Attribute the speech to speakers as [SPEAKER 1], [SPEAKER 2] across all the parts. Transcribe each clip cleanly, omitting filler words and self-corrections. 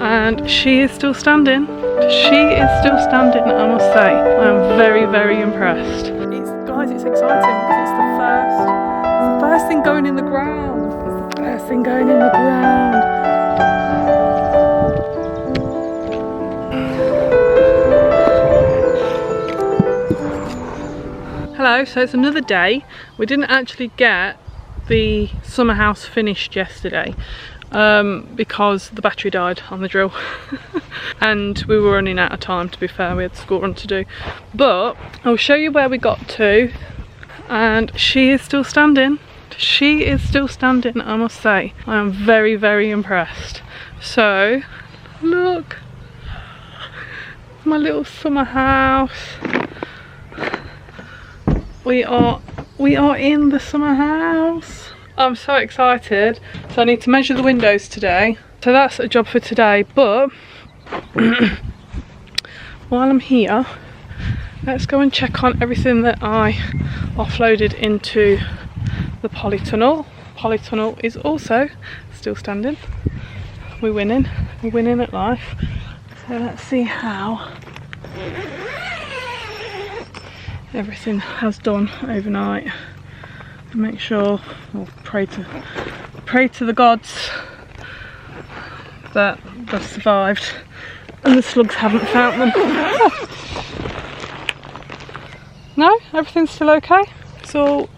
[SPEAKER 1] and she is still standing. She is still standing, I must say. I am very, very impressed. Guys, it's exciting because it's the first thing going in the ground. It's the first thing going in the ground. Hello, so it's another day. We didn't actually get the summer house finished yesterday because the battery died on the drill and we were running out of time, to be fair. We had the school run to do, but I'll show you where we got to, and she is still standing. She is still standing, I must say. I am very, very impressed. So look, my little summer house. We are in the summer house. I'm so excited. So I need to measure the windows today. So that's a job for today, but while I'm here, let's go and check on everything that I offloaded into the Polytunnel. Polytunnel is also still standing. We're winning at life. So let's see how everything has done overnight. Make sure, or pray to the gods that they've survived and the slugs haven't found them. No, everything's still okay. It's all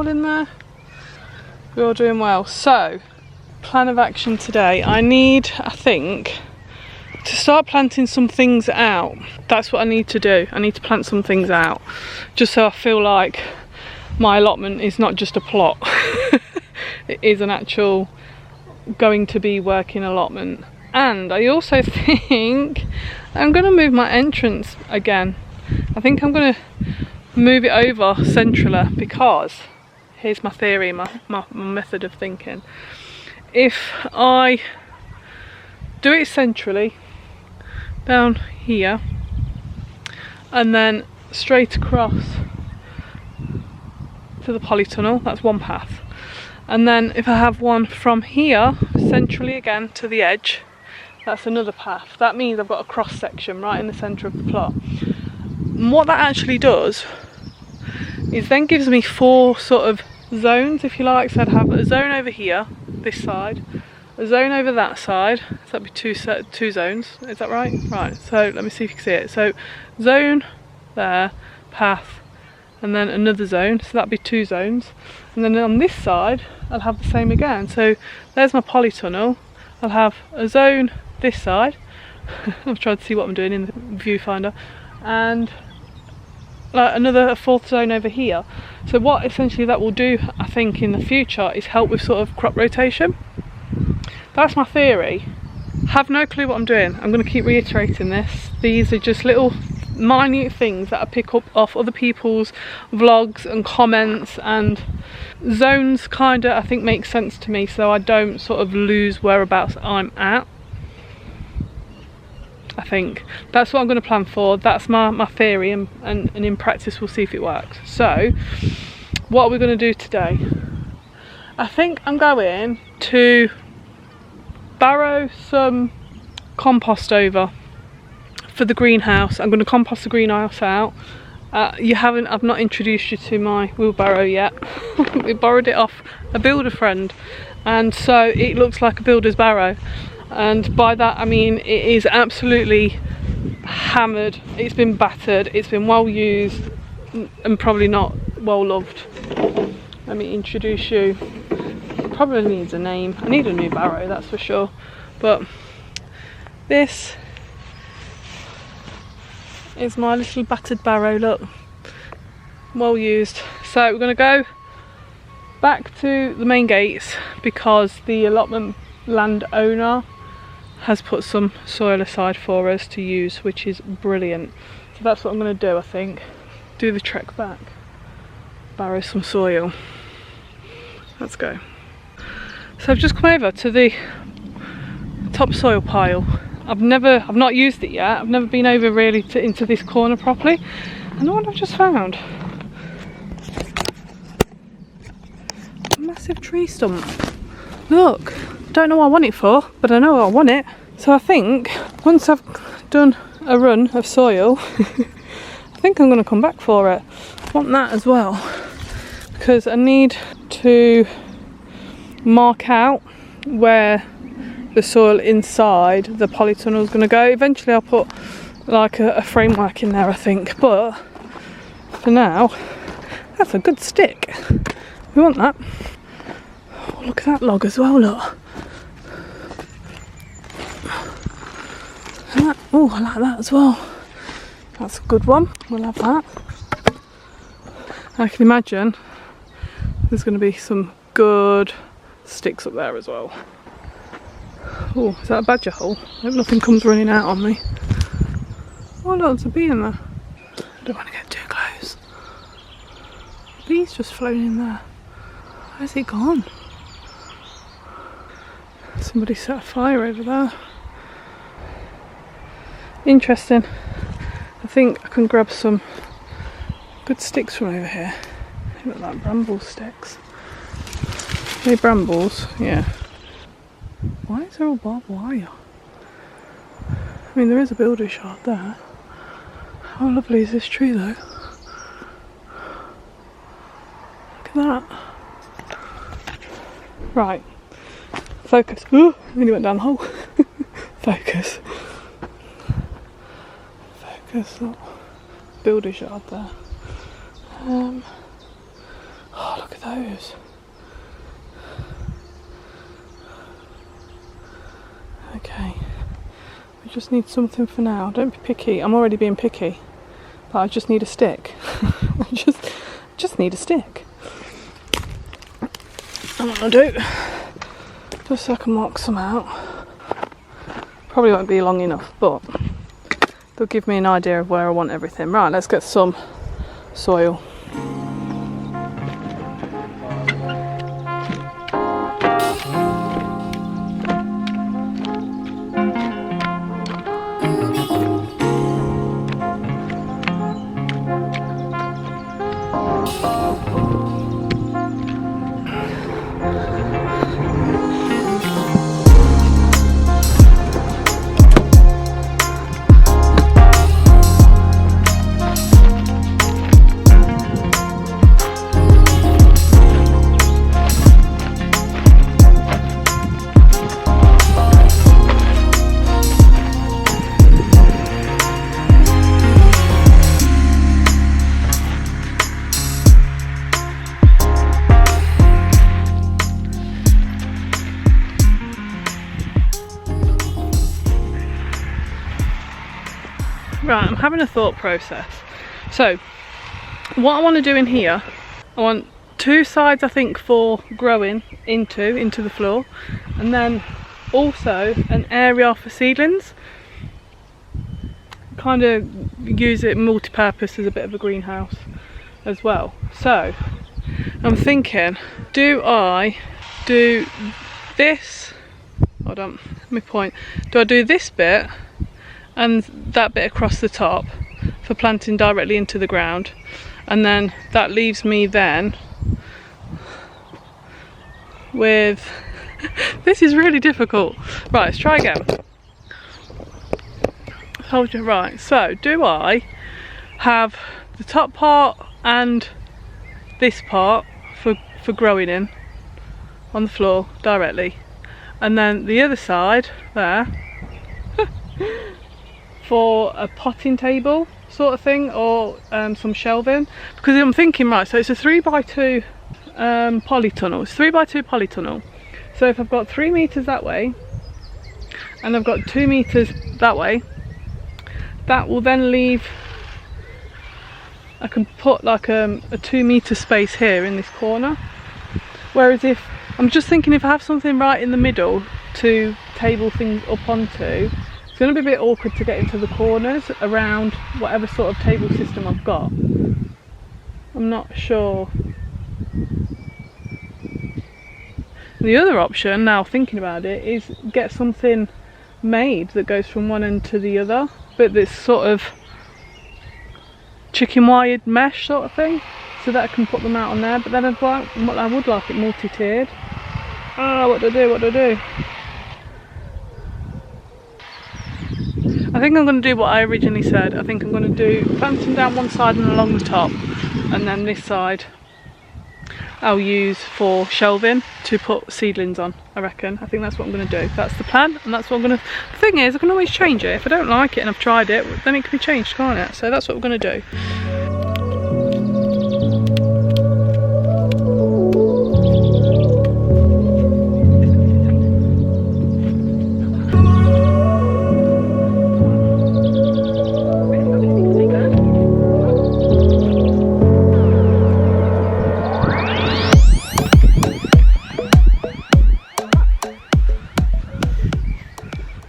[SPEAKER 1] in there. We're all doing well. So, plan of action today. I think, to start planting some things out. That's what I need to do. I need to plant some things out, just so I feel like my allotment is not just a plot. It is an actual going to be working allotment. And I also think I'm going to move my entrance again. I think I'm going to move it over centrally, because here's my theory, my method of thinking. If I do it centrally down here and then straight across to the Polytunnel, that's one path, and then if I have one from here centrally again to the edge, that's another path. That means I've got a cross section right in the centre of the plot. And what that actually does is then gives me 4 sort of zones, if you like. So I'd have a zone over here, this side, a zone over that side, so that'd be two zones, is that right? Right, so let me see if you can see it. So zone there, path, and then another zone, so that'd be 2 zones. And then on this side I'll have the same again. So there's my Polytunnel. I'll have a zone this side. I'm trying to see what I'm doing in the viewfinder, and another 4th zone over here. So what essentially that will do, I think, in the future is help with sort of crop rotation. That's my theory. Have no clue what I'm doing. I'm going to keep reiterating this. These are just little minute things that I pick up off other people's vlogs and comments, and zones kind of, I think, make sense to me, so I don't sort of lose whereabouts I'm at. I think that's what I'm going to plan for. That's my theory, and in practice we'll see if it works. So what are we going to do today? I think I'm going to barrow some compost over for the greenhouse. I'm going to compost the greenhouse out. I've not introduced you to my wheelbarrow yet. We borrowed it off a builder friend, and so it looks like a builder's barrow, and by that I mean it is absolutely hammered. It's been battered, it's been well used, and probably not well loved. Let me introduce you. Probably needs a name. I need a new barrow, that's for sure. But this is my little battered barrow, look, well used. So we're going to go back to the main gates because the allotment landowner has put some soil aside for us to use, which is brilliant. So that's what I'm going to do, I think. Do the trek back, barrow some soil. Let's go. So I've just come over to the topsoil pile. I've not used it yet. I've never been over really into this corner properly. And what I've just found, a massive tree stump. Look, don't know what I want it for, but I know I want it. So I think once I've done a run of soil, I think I'm going to come back for it. I want that as well, because I need to mark out where the soil inside the polytunnel is going to go. Eventually I'll put like a framework in there, I think, but for now, that's a good stick. We want that. Oh, look at that log as well, look. Oh, I like that as well. That's a good one. We'll have that. I can imagine there's going to be some good sticks up there as well. Oh, is that a badger hole? I hope nothing comes running out on me. Oh look, there's a bee in there. I don't want to get too close. The bee's just flown in there. Where's it gone? Somebody set a fire over there. Interesting. I think I can grab some good sticks from over here. They look like bramble sticks. Are they brambles? Yeah. Why is there all barbed wire? I mean, there is a builder's yard there. How lovely is this tree though? Look at that. Right. Focus. Ooh, I nearly went down the hole. Focus. Focus. Oh, builder's yard there. Oh, look at those. Okay. We just need something for now. Don't be picky. I'm already being picky. But I just need a stick. I just need a stick. And what I'll do, just so I can mark some out. Probably won't be long enough, but they'll give me an idea of where I want everything. Right, let's get some soil. Right, I'm having a thought process. So, what I want to do in here, I want two sides, I think, for growing into the floor, and then also an area for seedlings. Kind of use it multi-purpose as a bit of a greenhouse as well. So, I'm thinking, do I do this? Hold on, let me point. Do I do this bit and that bit across the top for planting directly into the ground, and then that leaves me then with this is really difficult. Right, let's try again. Hold you. Right, so do I have the top part and this part for growing in on the floor directly, and then the other side there for a potting table sort of thing, or some shelving? Because I'm thinking, right, so it's a 3x2 polytunnel. It's 3x2 polytunnel. So if I've got 3 meters that way and I've got 2 meters that way, that will then leave, I can put like a 2 meter space here in this corner. Whereas if I'm just thinking, if I have something right in the middle to table things up onto, it's going to be a bit awkward to get into the corners around whatever sort of table system I've got. I'm not sure. The other option, now thinking about it, is get something made that goes from one end to the other, but this sort of chicken wired mesh sort of thing, so that I can put them out on there. But then I would like it multi-tiered. Ah, what do I do? I think I'm going to do what I originally said. I think I'm going to do plant them down one side and along the top, and then this side I'll use for shelving to put seedlings on, I reckon. I think that's what I'm going to do. That's the plan, and that's what I'm going to... The thing is, I can always change it. If I don't like it and I've tried it, then it can be changed, can't it? So that's what we're going to do.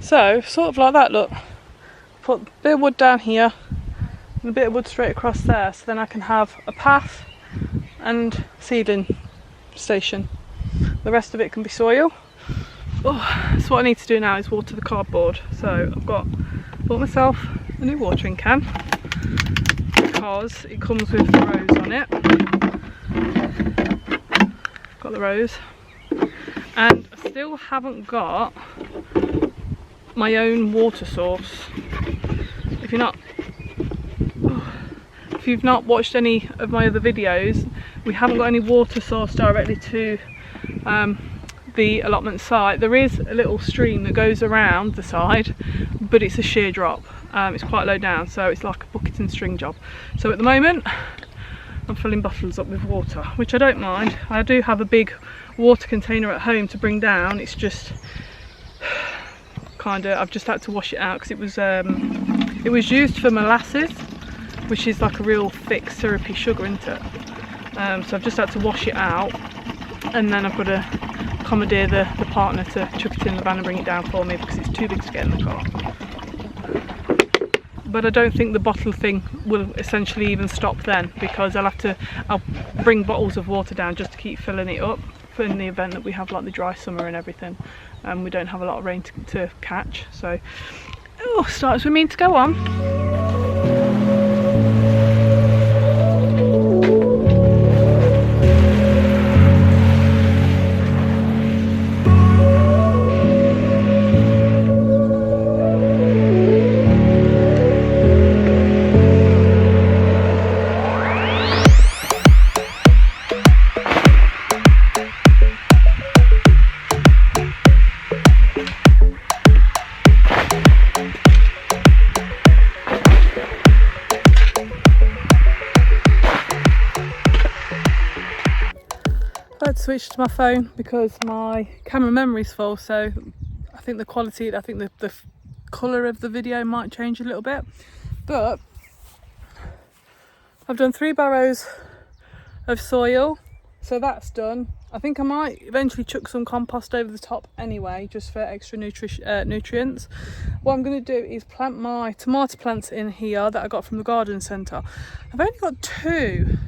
[SPEAKER 1] So, sort of like that, look. Put a bit of wood down here and a bit of wood straight across there, so then I can have a path and seedling station. The rest of it can be soil. Oh, so what I need to do now is water the cardboard. So I've bought myself a new watering can because it comes with the rose on it. Got the rose, and I still haven't got my own water source. If you've not watched any of my other videos, we haven't got any water source directly to the allotment site. There is a little stream that goes around the side, but it's a sheer drop. It's quite low down, so it's like a bucket and string job. So at the moment I'm filling bottles up with water, which I don't mind. I do have a big water container at home to bring down. It's just I've just had to wash it out because it was used for molasses, which is like a real thick syrupy sugar, isn't it? So I've just had to wash it out, and then I've got to commandeer the partner to chuck it in the van and bring it down for me because it's too big to get in the car. But I don't think the bottle thing will essentially even stop then, because I'll bring bottles of water down just to keep filling it up for in the event that we have like the dry summer and everything. We don't have a lot of rain to catch, so starts with me to go on. I had to switch to my phone because my camera memory's full, so I think the quality, I think the colour of the video might change a little bit. But I've done 3 barrows of soil, so that's done. I think I might eventually chuck some compost over the top anyway, just for extra nutrients. What I'm going to do is plant my tomato plants in here that I got from the garden centre. I've only got 2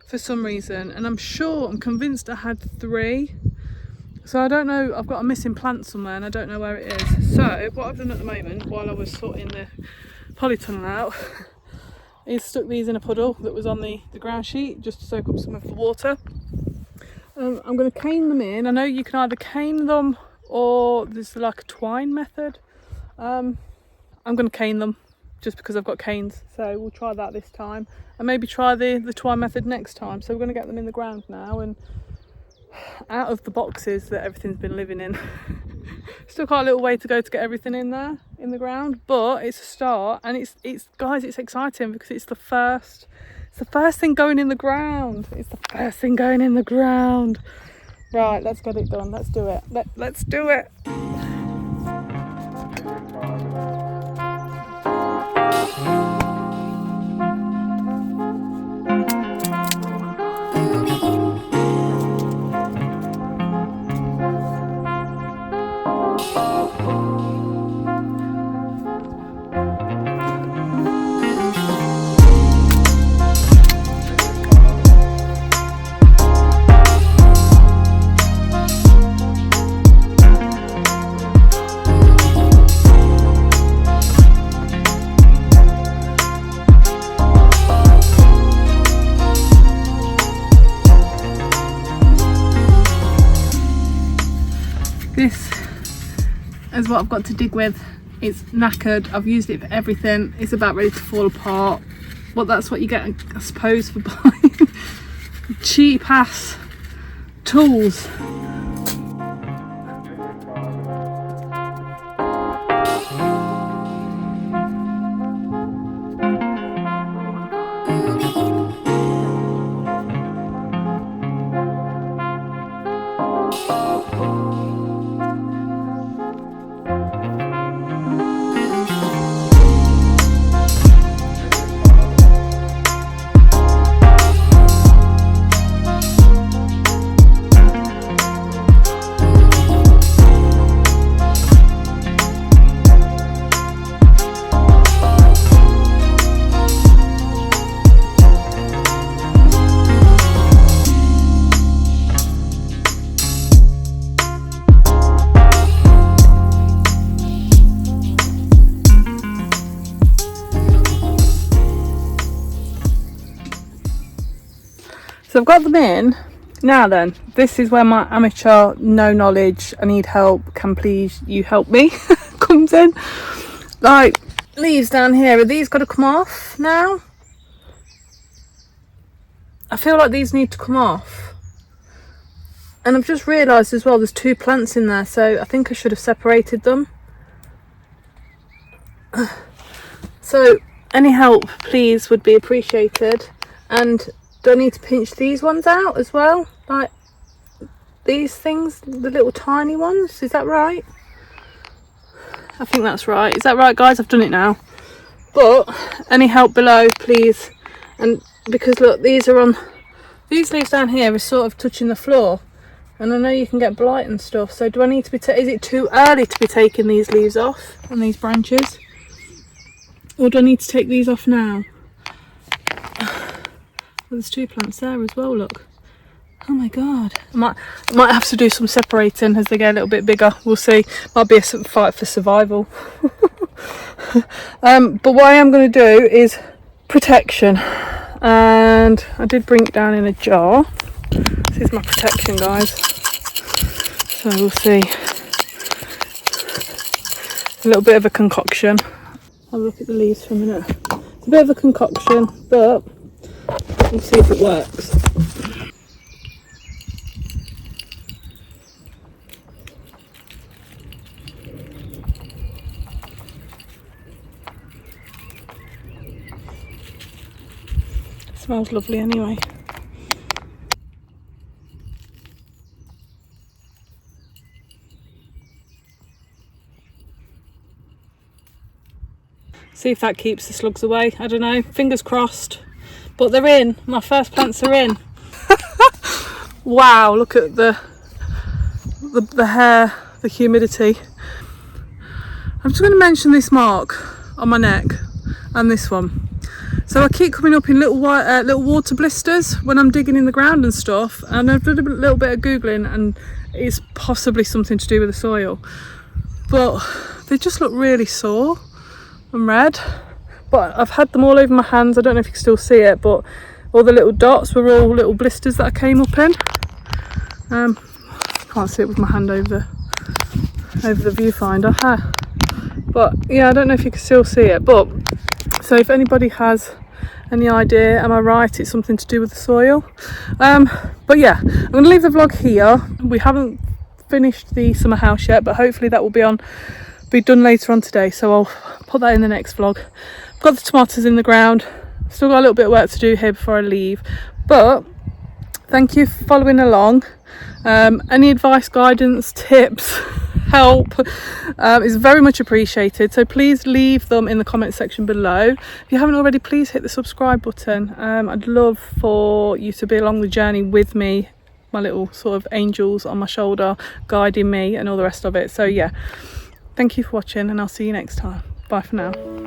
[SPEAKER 1] for some reason, and I'm convinced I had 3, so I don't know, I've got a missing plant somewhere and I don't know where it is. So what I've done at the moment, while I was sorting the polytunnel out, is stuck these in a puddle that was on the ground sheet just to soak up some of the water. I'm going to cane them in. I know you can either cane them or there's like a twine method. I'm going to cane them just because I've got canes, so we'll try that this time, and maybe try the twine method next time. So we're going to get them in the ground now and out of the boxes that everything's been living in. Still got a little way to go to get everything in there in the ground, but it's a start, and it's guys, it's exciting because it's the first thing going in the ground. It's the first thing going in the ground. Right, let's get it done. Let's do it. Let's do it. This is what I've got to dig with It's knackered. I've used it for everything. It's about ready to fall apart. But that's what you get, I suppose, for buying cheap ass tools. So I've got them in. Now then, this is where my amateur, no knowledge, I need help, can please you help me comes in. Like, leaves down here, are these got to come off now? I feel like these need to come off. And I've just realised as well there's 2 plants in there, so I think I should have separated them. So any help please would be appreciated. And do I need to pinch these ones out as well? Like these things, the little tiny ones, is that right? I think that's right. Is that right, guys? I've done it now. But any help below please. And because look, these are on, these leaves down here are sort of touching the floor, and I know you can get blight and stuff, so do I need to be is it too early to be taking these leaves off and these branches, or do I need to take these off now? Well, there's 2 plants there as well, look. Oh my god. I might have to do some separating as they get a little bit bigger. We'll see. Might be a fight for survival. But what I am going to do is protection. And I did bring it down in a jar. This is my protection, guys. So we'll see. A little bit of a concoction. I'll look at the leaves for a minute. It's a bit of a concoction, but we'll see if it works. It smells lovely anyway. See if that keeps the slugs away. I don't know, fingers crossed. But they're in. My first plants are in. Wow, look at the hair, the humidity. I'm just going to mention this mark on my neck and this one. So I keep coming up in little water blisters when I'm digging in the ground and stuff, and I've done a little bit of googling and it's possibly something to do with the soil. But they just look really sore and red. But I've had them all over my hands. I don't know if you can still see it, but all the little dots were all little blisters that I came up in. Can't see it with my hand over the viewfinder. But yeah, I don't know if you can still see it. But so if anybody has any idea, am I right? It's something to do with the soil. But yeah, I'm going to leave the vlog here. We haven't finished the summer house yet, but hopefully that will be done later on today. So I'll put that in the next vlog. Got the tomatoes in the ground. Still got a little bit of work to do here before I leave, but thank you for following along. Any advice, guidance, tips, help is very much appreciated, so please leave them in the comment section below. If you haven't already, please hit the subscribe button. I'd love for you to be along the journey with me, my little sort of angels on my shoulder guiding me and all the rest of it. So yeah, thank you for watching, and I'll see you next time. Bye for now.